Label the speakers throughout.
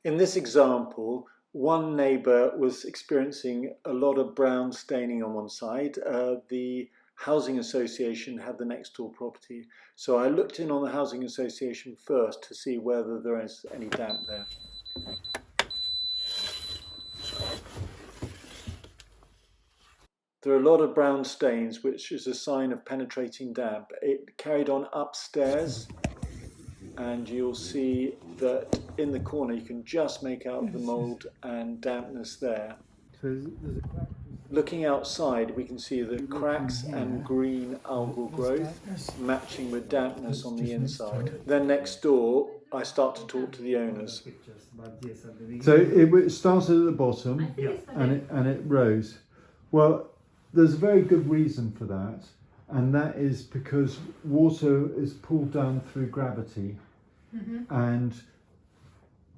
Speaker 1: In this example, one neighbour was experiencing a lot of brown staining on one side. The housing association had the next door property. So I looked in on the housing association first to see whether there is any damp there. There are a lot of brown stains, which is a sign of penetrating damp. It carried on upstairs, and you'll see that in the corner you can just make out the mould and dampness there.
Speaker 2: So there's a crack.
Speaker 1: Looking outside, we can see the cracks and green algal growth matching with dampness on the inside. Then next door, I start to talk to the owners.
Speaker 2: So it started at the bottom and it rose. Well, there's a very good reason for that, and that is because water is pulled down through gravity. And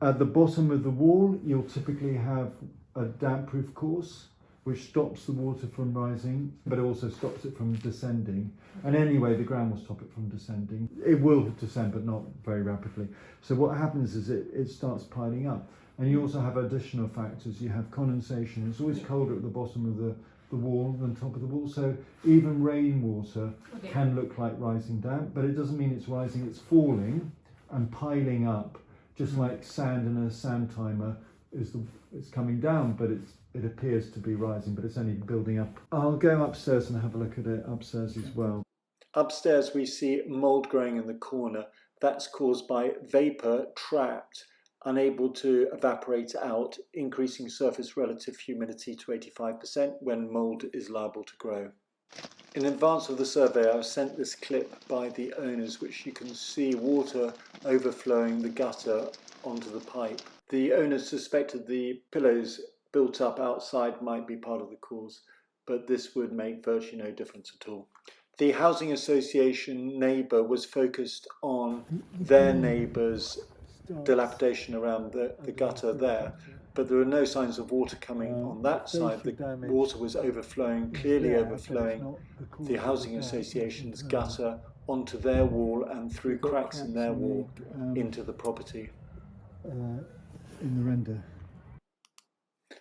Speaker 2: at the bottom of the wall, you'll typically have a damp-proof course, which stops the water from rising, but also stops it from descending. And anyway, the ground will stop it from descending. It will descend, but not very rapidly. So what happens is it starts piling up. And you also have additional factors. You have condensation. It's always colder at the bottom of the wall than top of the wall. So even rainwater can look like rising damp, but it doesn't mean it's rising, it's falling and piling up, just like sand in a sand timer. It's coming down, but it appears to be rising, but it's only building up. I'll go upstairs and have a look at it upstairs as well.
Speaker 1: Upstairs we see mould growing in the corner. That's caused by vapour trapped, unable to evaporate out, increasing surface relative humidity to 85% when mould is liable to grow. In advance of the survey, I was sent this clip by the owners, which you can see water overflowing the gutter onto the pipe. The owners suspected the pillows built up outside might be part of the cause, but this would make virtually no difference at all. The housing association neighbour was focused on their neighbour's dilapidation around the gutter there, but there were no signs of water coming on that side. The water was overflowing, clearly overflowing the housing association's gutter onto their wall and through cracks in their wall into the property.
Speaker 2: In the render.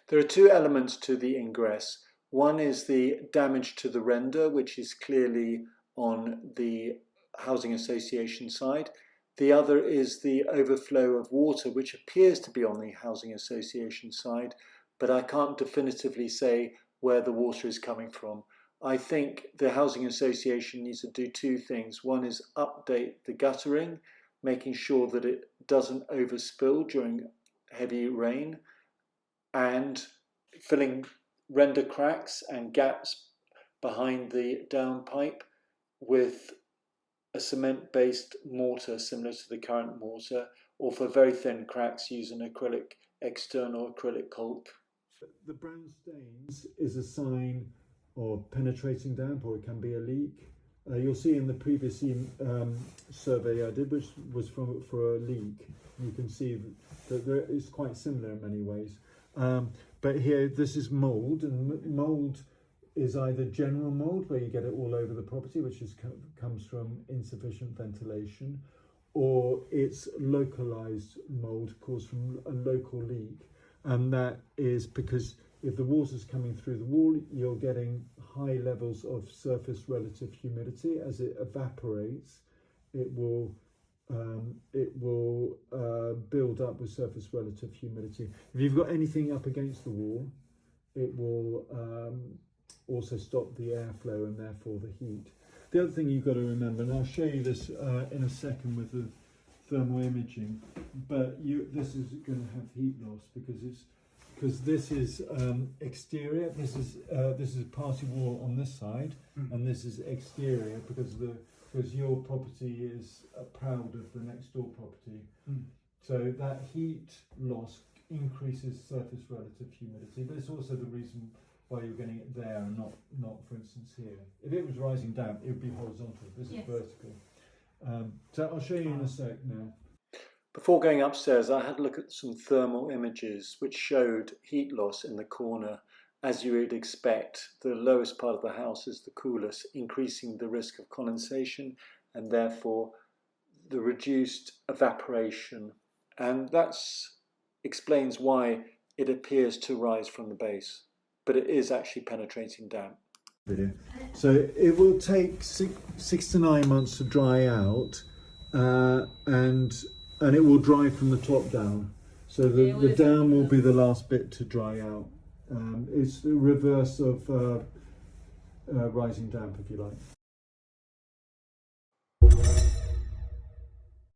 Speaker 1: There are two elements to the ingress. One is the damage to the render, which is clearly on the housing association side. The other is the overflow of water, which appears to be on the housing association side, but I can't definitively say where the water is coming from. I think the housing association needs to do two things. One is update the guttering, making sure that it doesn't overspill during heavy rain, and filling render cracks and gaps behind the downpipe with a cement-based mortar similar to the current mortar, or for very thin cracks use an external acrylic caulk.
Speaker 2: The brown stains is a sign of penetrating damp, or it can be a leak. You'll see in the previous survey I did, which was for a leak, you can see that it's quite similar in many ways. But here, this is mould, and mould is either general mould, where you get it all over the property, which comes from insufficient ventilation, or it's localized mould caused from a local leak. And that is because if the water's coming through the wall, you're getting high levels of surface relative humidity. As it evaporates, it will build up with surface relative humidity. If you've got anything up against the wall, it will also stop the airflow and therefore the heat. The other thing you've got to remember, and I'll show you this in a second with the thermal imaging, but this is going to have heat loss because this is exterior. This is party wall on this side, and this is exterior because your property is proud of the next door property. So that heat loss increases surface relative humidity, but it's also the reason why you're getting it there and not for instance here. If it was rising down, it would be horizontal. This is vertical. So I'll show you in a sec now.
Speaker 1: Before going upstairs, I had a look at some thermal images which showed heat loss in the corner. As you would expect, the lowest part of the house is the coolest, increasing the risk of condensation and therefore the reduced evaporation. And that's explains why it appears to rise from the base, but it is actually penetrating damp.
Speaker 2: So it will take 6 to 9 months to dry out, and it will dry from the top down. So the down will be the last bit to dry out. It's the reverse of rising damp, if you like.